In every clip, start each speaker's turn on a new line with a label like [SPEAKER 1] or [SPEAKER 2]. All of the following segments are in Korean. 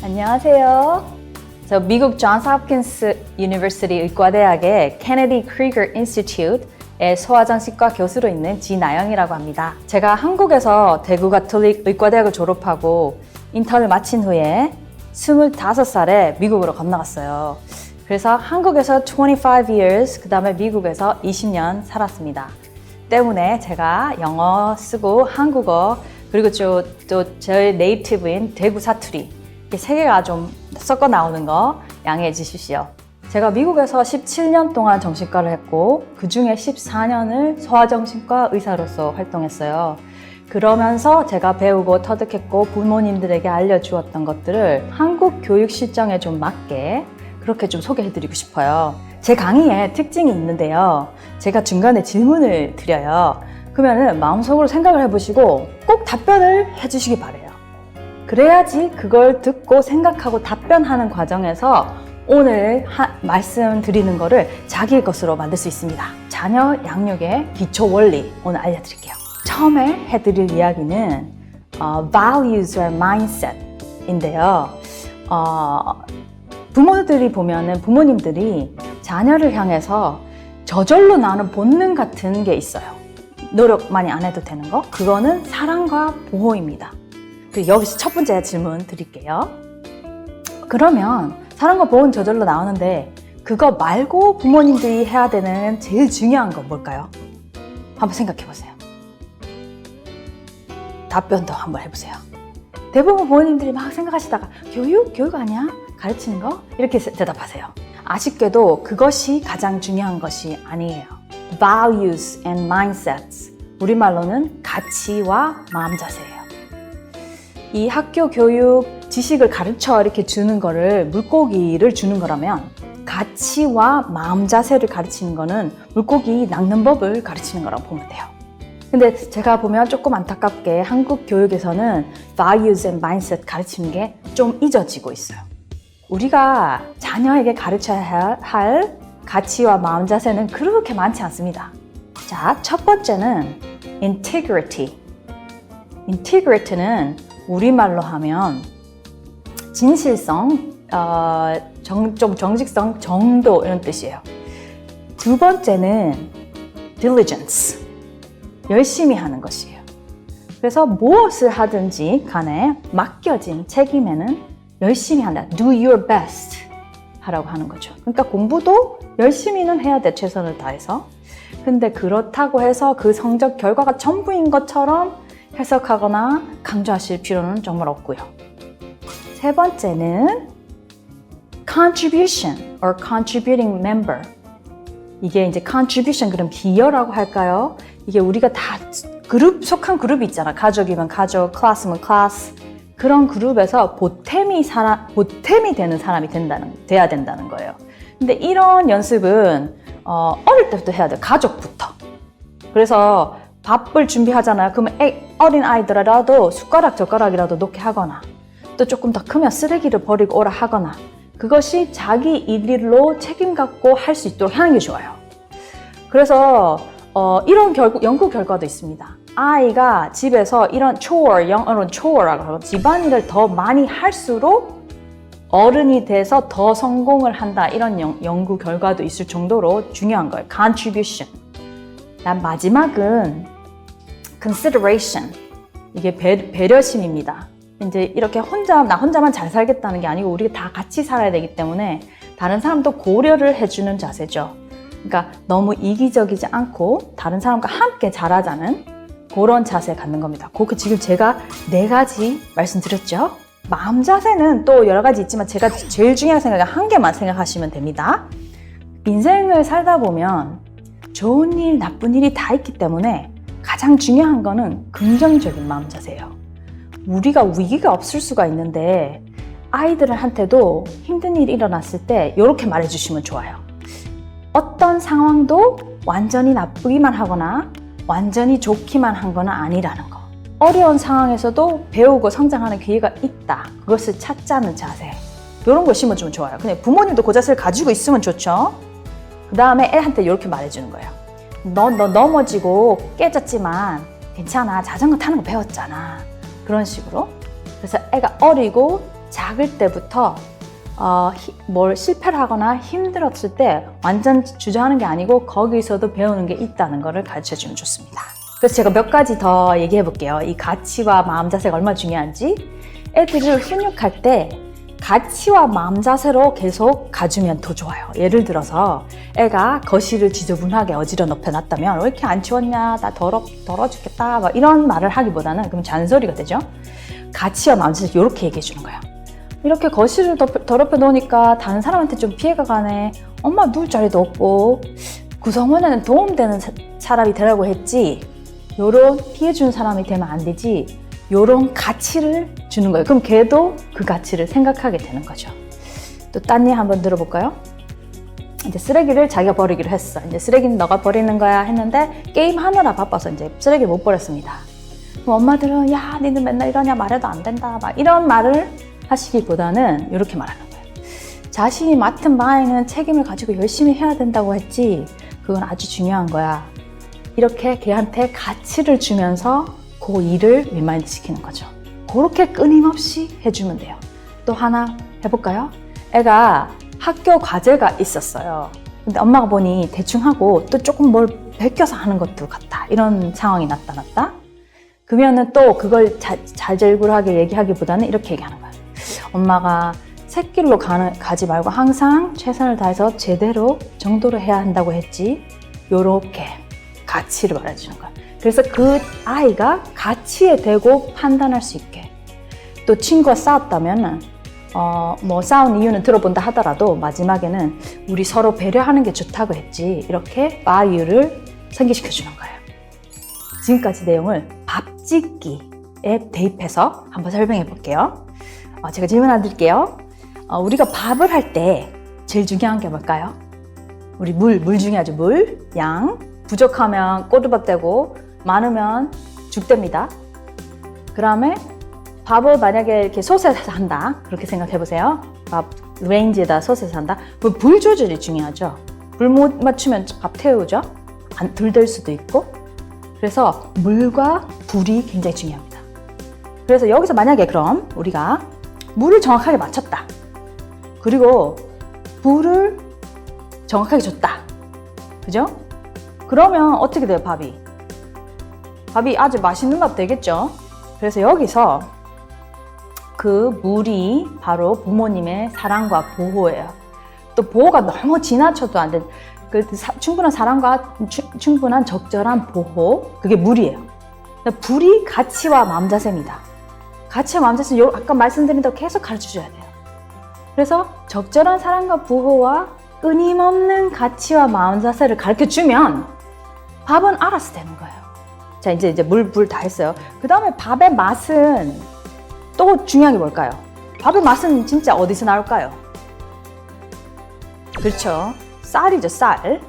[SPEAKER 1] 안녕하세요. 저 미국 존스 홉킨스 유니버시티 의과대학의 케네디 크리거 인스티튜트의 소아정신과 교수로 있는 지나영이라고 합니다. 제가 한국에서 대구 가톨릭 의과대학을 졸업하고 인턴을 마친 후에 25살에 미국으로 건너갔어요. 그래서 한국에서 25 years, 그 다음에 미국에서 20년 살았습니다. 때문에 제가 영어 쓰고 한국어 그리고 또 저의 네이티브인 대구 사투리 이렇게 세 개가 좀 섞어 나오는 거 양해해 주십시오. 제가 미국에서 17년 동안 정신과를 했고 그 중에 14년을 소아정신과 의사로서 활동했어요. 그러면서 제가 배우고 터득했고 부모님들에게 알려주었던 것들을 한국 교육 실정에 좀 맞게 그렇게 좀 소개해드리고 싶어요. 제 강의에 특징이 있는데요. 제가 중간에 질문을 드려요. 그러면은 마음속으로 생각을 해보시고 꼭 답변을 해주시기 바래요. 그래야지 그걸 듣고 생각하고 답변하는 과정에서 오늘 말씀드리는 거를 자기의 것으로 만들 수 있습니다. 자녀 양육의 기초 원리 오늘 알려드릴게요. 처음에 해드릴 이야기는 values or mindset인데요. 부모들이 보면은 부모님들이 자녀를 향해서 저절로 나오는 본능 같은 게 있어요. 노력 많이 안 해도 되는 거. 그거는 사랑과 보호입니다. 그리고 여기서 첫 번째 질문 드릴게요. 그러면 사랑과 보호는 저절로 나오는데 그거 말고 부모님들이 해야 되는 제일 중요한 건 뭘까요? 한번 생각해 보세요. 답변도 한번 해보세요. 대부분 부모님들이 막 생각하시다가 교육 아니야? 가르치는 거? 이렇게 대답하세요. 아쉽게도 그것이 가장 중요한 것이 아니에요. Values and mindsets. 우리말로는 가치와 마음 자세예요. 이 학교 교육 지식을 가르쳐 이렇게 주는 거를 물고기를 주는 거라면 가치와 마음 자세를 가르치는 거는 물고기 낚는 법을 가르치는 거라고 보면 돼요. 근데 제가 보면 조금 안타깝게 한국 교육에서는 values and mindset 가르치는 게 좀 잊어지고 있어요. 우리가 자녀에게 가르쳐야 할 가치와 마음 자세는 그렇게 많지 않습니다. 자, 첫 번째는 integrity. integrity는 우리말로 하면 진실성, 좀 정직성, 정도 이런 뜻이에요. 두 번째는 diligence. 열심히 하는 것이에요. 그래서 무엇을 하든지 간에 맡겨진 책임에는 열심히 한다. Do your best 하라고 하는 거죠. 그러니까 공부도 열심히는 해야 돼. 최선을 다해서. 근데 그렇다고 해서 그 성적 결과가 전부인 것처럼 해석하거나 강조하실 필요는 정말 없고요. 세 번째는 contribution or contributing member. 이게 이제 contribution 그럼 기여라고 할까요? 이게 우리가 다 속한 그룹이 있잖아. 가족이면 가족, 클래스면 클래스. 그런 그룹에서 보탬이 되는 사람이 돼야 된다는 거예요. 근데 이런 연습은 어릴 때부터 해야 돼요. 가족부터. 그래서 밥을 준비하잖아요. 그러면 어린 아이들이라도 숟가락 젓가락이라도 놓게 하거나 또 조금 더 크면 쓰레기를 버리고 오라 하거나 그것이 자기 일일로 책임 갖고 할 수 있도록 하는 게 좋아요. 그래서 이런 연구 결과도 있습니다. 아이가 집에서 이런 chore, 영어로는 chore라고 하고 집안일을 더 많이 할수록 어른이 돼서 더 성공을 한다. 이런 연구 결과도 있을 정도로 중요한 거예요. contribution. 마지막은 consideration. 이게 배려심입니다. 이제 이렇게 나 혼자만 잘 살겠다는 게 아니고 우리가 다 같이 살아야 되기 때문에 다른 사람도 고려를 해주는 자세죠. 그러니까 너무 이기적이지 않고 다른 사람과 함께 잘하자는 그런 자세 갖는 겁니다. 그렇게 지금 제가 4가지 말씀드렸죠. 마음 자세는 또 여러 가지 있지만 제가 제일 중요한 생각은 한 개만 생각하시면 됩니다. 인생을 살다 보면 좋은 일, 나쁜 일이 다 있기 때문에 가장 중요한 거는 긍정적인 마음 자세예요. 우리가 위기가 없을 수가 있는데 아이들한테도 힘든 일이 일어났을 때 이렇게 말해주시면 좋아요. 어떤 상황도 완전히 나쁘기만 하거나 완전히 좋기만 한 건 아니라는 거. 어려운 상황에서도 배우고 성장하는 기회가 있다. 그것을 찾자는 자세. 이런 거 심어주면 좋아요. 근데 부모님도 그 자세를 가지고 있으면 좋죠. 그 다음에 애한테 이렇게 말해주는 거예요. 너 넘어지고 깨졌지만 괜찮아. 자전거 타는 거 배웠잖아. 그런 식으로. 그래서 애가 어리고 작을 때부터 뭘 실패를 하거나 힘들었을 때 완전 주저하는 게 아니고 거기서도 배우는 게 있다는 것을 가르쳐주면 좋습니다. 그래서 제가 몇 가지 더 얘기해 볼게요. 이 가치와 마음 자세가 얼마나 중요한지. 애들을 훈육할 때 가치와 마음 자세로 계속 가주면 더 좋아요. 예를 들어서 애가 거실을 지저분하게 어지러 놨다면 왜 이렇게 안 치웠냐, 나 더러 죽겠다, 막 이런 말을 하기보다는 그럼 잔소리가 되죠. 가치와 마음 자세 이렇게 얘기해 주는 거예요. 이렇게 거실을 더럽혀 놓으니까 다른 사람한테 좀 피해가 가네. 엄마 누울 자리도 없고 구성원에는 도움되는 사람이 되라고 했지. 요런 피해 주는 사람이 되면 안 되지. 요런 가치를 주는 거예요. 그럼 걔도 그 가치를 생각하게 되는 거죠. 또 딴 일 한번 들어볼까요? 이제 쓰레기를 자기가 버리기로 했어. 이제 쓰레기는 너가 버리는 거야 했는데 게임 하느라 바빠서 이제 쓰레기를 못 버렸습니다. 그럼 엄마들은 야, 니는 맨날 이러냐, 말해도 안 된다, 막 이런 말을 하시기보다는 이렇게 말하는 거예요. 자신이 맡은 바에는 책임을 가지고 열심히 해야 된다고 했지. 그건 아주 중요한 거야. 이렇게 걔한테 가치를 주면서 그 일을 리마인드 시키는 거죠. 그렇게 끊임없이 해주면 돼요. 또 하나 해볼까요? 애가 학교 과제가 있었어요. 근데 엄마가 보니 대충 하고 또 조금 뭘 베껴서 하는 것도 같다. 이런 상황이 나타났다. 그러면은 또 그걸 잘잘굴하게 얘기하기보다는 이렇게 얘기하는 거예요. 엄마가 샛길로 가지 말고 항상 최선을 다해서 제대로 정도로 해야 한다고 했지. 요렇게 가치를 말해주는 거야. 그래서 그 아이가 가치에 대고 판단할 수 있게. 또 친구와 싸웠다면 뭐 싸운 이유는 들어본다 하더라도 마지막에는 우리 서로 배려하는 게 좋다고 했지. 이렇게 바이유를 상기시켜주는 거예요. 지금까지 내용을 밥짓기에 대입해서 한번 설명해 볼게요. 제가 질문 안 드릴게요. 우리가 밥을 할 때 제일 중요한 게 뭘까요? 우리 물 중요하죠. 물, 양. 부족하면 꼬들밥 되고 많으면 죽 됩니다. 그 다음에 밥을 만약에 이렇게 솥에서 한다. 그렇게 생각해 보세요. 밥 레인지에다 솥에서 한다. 불 조절이 중요하죠. 불 못 맞추면 밥 태우죠. 덜 될 수도 있고. 그래서 물과 불이 굉장히 중요합니다. 그래서 여기서 만약에 그럼 우리가 물을 정확하게 맞췄다. 그리고 불을 정확하게 줬다. 그죠? 그러면 어떻게 돼요, 밥이? 밥이 아주 맛있는 밥 되겠죠? 그래서 여기서 그 물이 바로 부모님의 사랑과 보호예요. 또 보호가 너무 지나쳐도 안 돼. 충분한 사랑과 충분한 적절한 보호, 그게 물이에요. 불이 가치와 마음 자세입니다. 가치와 마음 자세는 아까 말씀드린 대로 계속 가르쳐줘야 돼요. 그래서 적절한 사랑과 보호와 끊임없는 가치와 마음 자세를 가르쳐주면 밥은 알아서 되는 거예요. 자, 이제 불 다 했어요. 그 다음에 밥의 맛은 또 중요한 게 뭘까요? 밥의 맛은 진짜 어디서 나올까요? 그렇죠. 쌀이죠, 쌀.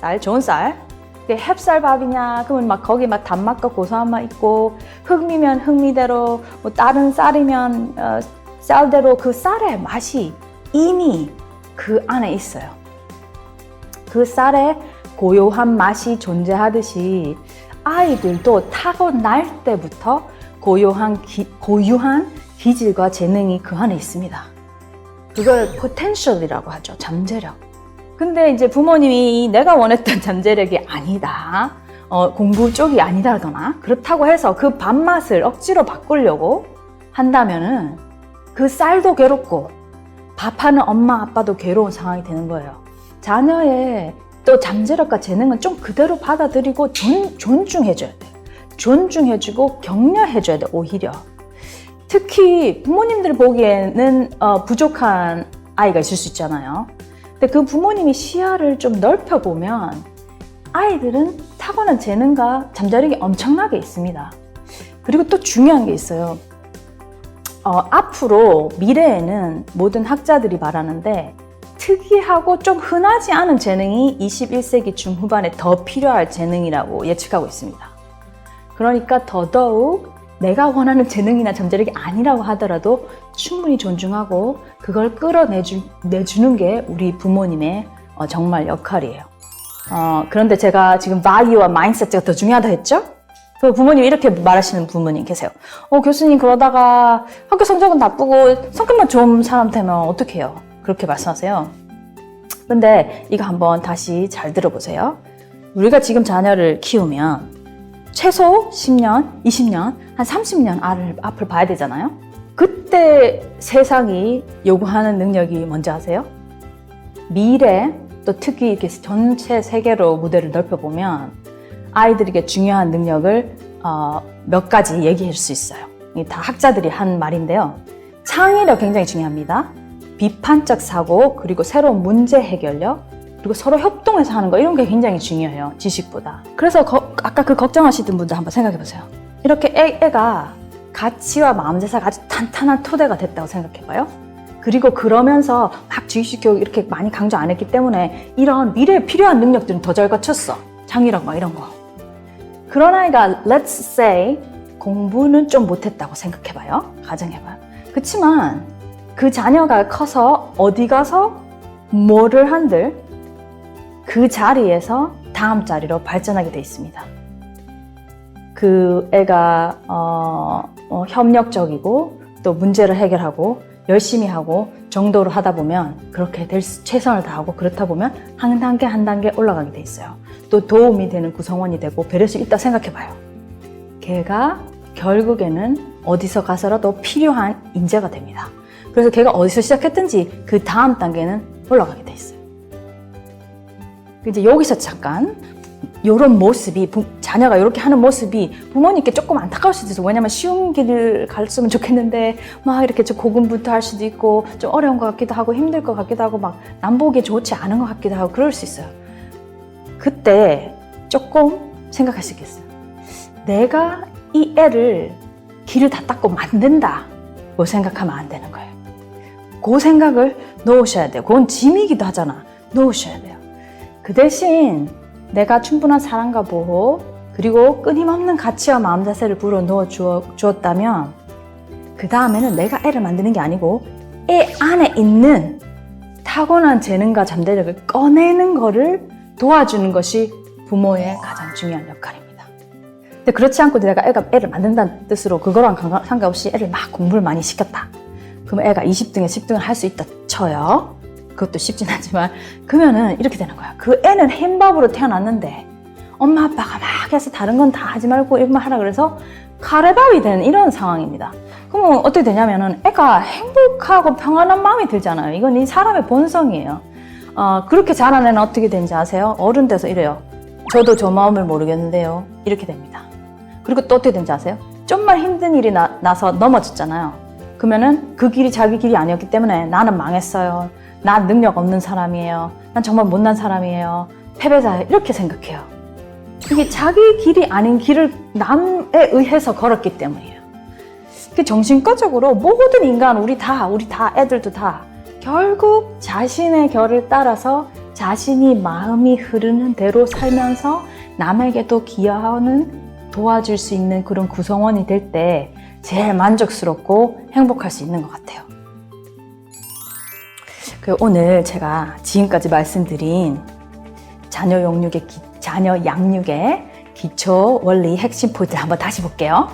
[SPEAKER 1] 쌀, 좋은 쌀. 햅쌀밥이냐, 그러면 막 거기 막 단맛과 고소한 맛 있고, 흑미면 흑미대로, 뭐 다른 쌀이면 쌀대로 그 쌀의 맛이 이미 그 안에 있어요. 그 쌀의 고요한 맛이 존재하듯이 아이들도 타고날 때부터 고유한 기질과 재능이 그 안에 있습니다. 그걸 포텐셜이라고 하죠. 잠재력. 근데 이제 부모님이 내가 원했던 잠재력이 아니다. 공부 쪽이 아니다거나 그렇다고 해서 그 밥맛을 억지로 바꾸려고 한다면은 그 쌀도 괴롭고 밥하는 엄마 아빠도 괴로운 상황이 되는 거예요. 자녀의 또 잠재력과 재능은 좀 그대로 받아들이고 존중해줘야 돼요. 존중해주고 격려해줘야 돼요. 오히려. 특히 부모님들 보기에는 부족한 아이가 있을 수 있잖아요. 근데 그 부모님이 시야를 좀 넓혀보면 아이들은 타고난 재능과 잠재력이 엄청나게 있습니다. 그리고 또 중요한 게 있어요. 앞으로 미래에는 모든 학자들이 말하는데 특이하고 좀 흔하지 않은 재능이 21세기 중후반에 더 필요할 재능이라고 예측하고 있습니다. 그러니까 더더욱 내가 원하는 재능이나 잠재력이 아니라고 하더라도 충분히 존중하고 그걸 끌어내주는 게 우리 부모님의 정말 역할이에요. 그런데 제가 지금 value와 mindset가 더 중요하다 했죠? 그 부모님 이렇게 말하시는 부모님 계세요. 교수님 그러다가 학교 성적은 나쁘고 성격만 좋은 사람 되면 어떡해요? 그렇게 말씀하세요. 근데 이거 한번 다시 잘 들어보세요. 우리가 지금 자녀를 키우면 최소 10년, 20년, 한 30년 앞을 봐야 되잖아요. 그때 세상이 요구하는 능력이 뭔지 아세요? 미래, 또 특히 이렇게 전체 세계로 무대를 넓혀보면 아이들에게 중요한 능력을 몇 가지 얘기할 수 있어요. 이게 다 학자들이 한 말인데요. 창의력 굉장히 중요합니다. 비판적 사고, 그리고 새로운 문제 해결력, 그리고 서로 협동해서 하는 거, 이런 게 굉장히 중요해요. 지식보다. 그래서 아까 그 걱정하시던 분들 한번 생각해 보세요. 이렇게 애가 가치와 마음제사가 아주 탄탄한 토대가 됐다고 생각해 봐요. 그리고 그러면서 막 지식 교육 이렇게 많이 강조 안 했기 때문에 이런 미래에 필요한 능력들은 더 잘 갖췄어. 창의력 막 이런 거. 그런 아이가 let's say 공부는 좀 못했다고 생각해봐요. 가정해봐요. 그렇지만 그 자녀가 커서 어디 가서 뭐를 한들 그 자리에서 다음 자리로 발전하게 돼 있습니다. 그 애가 협력적이고 또 문제를 해결하고 열심히 하고 정도로 하다 보면 그렇게 최선을 다하고 그렇다 보면 한 단계 한 단계 올라가게 돼 있어요. 또 도움이 되는 구성원이 되고 배릴 수 있다 생각해봐요. 걔가 결국에는 어디서 가서라도 필요한 인재가 됩니다. 그래서 걔가 어디서 시작했든지 그 다음 단계는 올라가게 돼 있어요. 이제 여기서 잠깐 이런 모습이 자녀가 이렇게 하는 모습이 부모님께 조금 안타까울 수도 있어요. 왜냐면 쉬운 길을 갔으면 좋겠는데 막 이렇게 좀 고군분투할 수도 있고 좀 어려운 것 같기도 하고 힘들 것 같기도 하고 막 남보기 좋지 않은 것 같기도 하고 그럴 수 있어요. 그때 조금 생각할 수 있겠어요. 내가 이 애를 길을 다 닦고 만든다고 생각하면 안 되는 거예요. 그 생각을 놓으셔야 돼요. 그건 짐이기도 하잖아. 놓으셔야 돼요. 그 대신 내가 충분한 사랑과 보호 그리고 끊임없는 가치와 마음 자세를 불어넣어 주었다면 그 다음에는 내가 애를 만드는 게 아니고 애 안에 있는 타고난 재능과 잠재력을 꺼내는 거를 도와주는 것이 부모의 가장 중요한 역할입니다. 근데 그렇지 않고 내가 애를 만든다는 뜻으로 그거랑 상관없이 애를 막 공부를 많이 시켰다. 그럼 애가 20등에 10등을 할 수 있다 쳐요. 그것도 쉽진 않지만 그러면은 이렇게 되는 거야. 그 애는 햄밥으로 태어났는데 엄마 아빠가 막 해서 다른 건 다 하지 말고 이것만 하라 그래서 카레밥이 되는 이런 상황입니다. 그러면 어떻게 되냐면은 애가 행복하고 평안한 마음이 들잖아요. 이건 이 사람의 본성이에요. 그렇게 자란 애는 어떻게 되는지 아세요? 어른 돼서 이래요. 저도 저 마음을 모르겠는데요. 이렇게 됩니다. 그리고 또 어떻게 되는지 아세요? 좀만 힘든 일이 나서 넘어졌잖아요. 그러면은 그 길이 자기 길이 아니었기 때문에 나는 망했어요. 난 능력 없는 사람이에요. 난 정말 못난 사람이에요. 패배자예요. 이렇게 생각해요. 이게 자기 길이 아닌 길을 남에 의해서 걸었기 때문이에요. 정신과적으로 모든 인간, 우리 다, 애들도 다 결국 자신의 결을 따라서 자신이 마음이 흐르는 대로 살면서 남에게도 기여하는 도와줄 수 있는 그런 구성원이 될 때 제일 만족스럽고 행복할 수 있는 것 같아요. 오늘 제가 지금까지 말씀드린 자녀 양육의 기초 원리 핵심 포인트를 한번 다시 볼게요.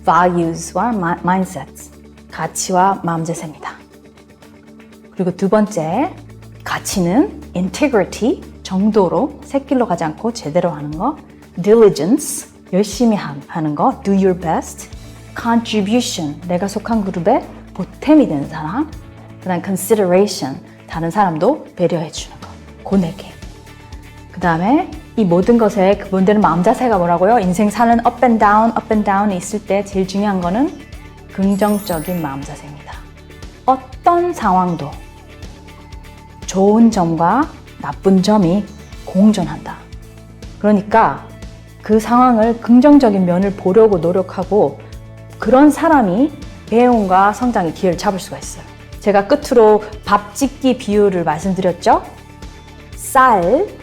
[SPEAKER 1] Values와 Mindsets, 가치와 마음제세입니다. 그리고 두 번째, 가치는 integrity, 정도로 새길로 가지 않고 제대로 하는 거, diligence, 열심히 하는 거, do your best, contribution, 내가 속한 그룹에 보탬이 되는 사람, 그 다음 consideration, 다른 사람도 배려해 주는 거. 그 4개. 그 다음에 이 모든 것에 근본되는 마음 자세가 뭐라고요? 인생 사는 up and down이 있을 때 제일 중요한 거는 긍정적인 마음 자세입니다. 어떤 상황도 좋은 점과 나쁜 점이 공존한다. 그러니까 그 상황을 긍정적인 면을 보려고 노력하고 그런 사람이 배움과 성장의 기회를 잡을 수가 있어요. 제가 끝으로 밥 짓기 비유를 말씀드렸죠?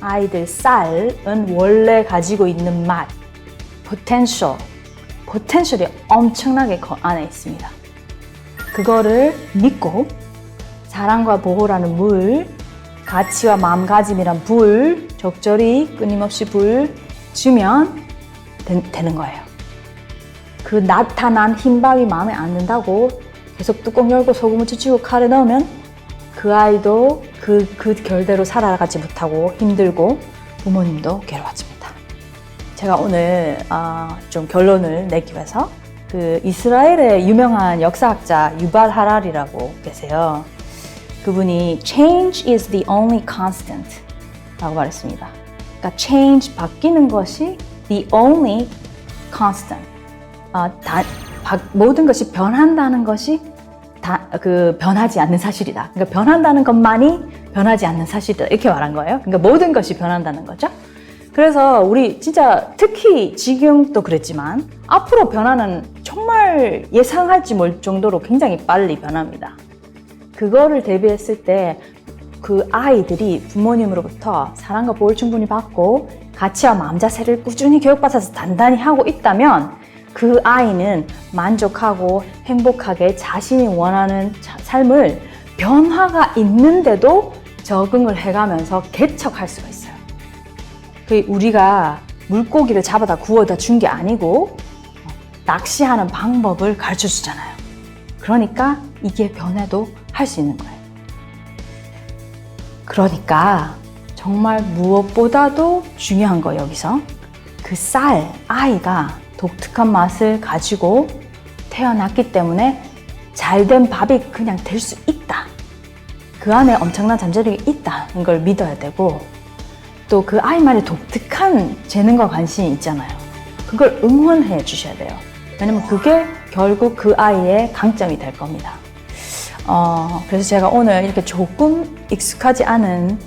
[SPEAKER 1] 아이들 쌀은 원래 가지고 있는 맛, 포텐셜이 엄청나게 그 안에 있습니다. 그거를 믿고 사랑과 보호라는 물, 가치와 마음가짐이란 불, 적절히 끊임없이 불 주면 되는 거예요. 그 나타난 흰밥이 마음에 안 든다고 계속 뚜껑 열고 소금을 치고 칼에 넣으면 그 아이도 그 결대로 살아가지 못하고 힘들고 부모님도 괴로워집니다. 제가 오늘 좀 결론을 내기 위해서 그 이스라엘의 유명한 역사학자 유발 하랄이라고 계세요. 그분이 change is the only constant 라고 말했습니다. 그러니까 change, 바뀌는 것이 the only constant. 모든 것이 변한다는 것이 변하지 않는 사실이다. 그러니까 변한다는 것만이 변하지 않는 사실이다. 이렇게 말한 거예요. 그러니까 모든 것이 변한다는 거죠. 그래서 우리 진짜 특히 지금도 그랬지만 앞으로 변화는 정말 예상할지 몰 정도로 굉장히 빨리 변합니다. 그거를 대비했을 때 그 아이들이 부모님으로부터 사랑과 보호를 충분히 받고 가치와 마음 자세를 꾸준히 교육받아서 단단히 하고 있다면 그 아이는 만족하고 행복하게 자신이 원하는 삶을 변화가 있는데도 적응을 해가면서 개척할 수가 있어요. 우리가 물고기를 잡아다 구워다 준 게 아니고 낚시하는 방법을 가르쳐 주잖아요. 그러니까 이게 변해도 할 수 있는 거예요. 그러니까 정말 무엇보다도 중요한 거 여기서 그 아이가 독특한 맛을 가지고 태어났기 때문에 잘된 밥이 그냥 될 수 있다. 그 안에 엄청난 잠재력이 있다는 걸 믿어야 되고 또 그 아이만의 독특한 재능과 관심이 있잖아요. 그걸 응원해 주셔야 돼요. 왜냐면 그게 결국 그 아이의 강점이 될 겁니다. 그래서 제가 오늘 이렇게 조금 익숙하지 않은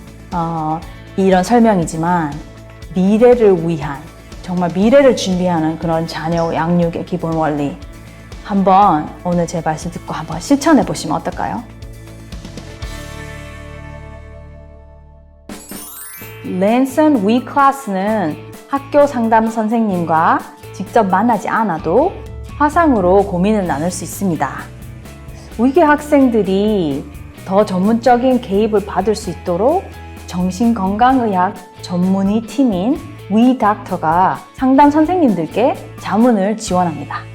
[SPEAKER 1] 이런 설명이지만 미래를 위한 정말 미래를 준비하는 그런 자녀 양육의 기본 원리 한번 오늘 제 말씀 듣고 한번 실천해 보시면 어떨까요? 랜선 위 클래스는 학교 상담 선생님과 직접 만나지 않아도 화상으로 고민을 나눌 수 있습니다. 위기 학생들이 더 전문적인 개입을 받을 수 있도록 정신건강의학 전문의 팀인 위 닥터가 상담 선생님들께 자문을 지원합니다.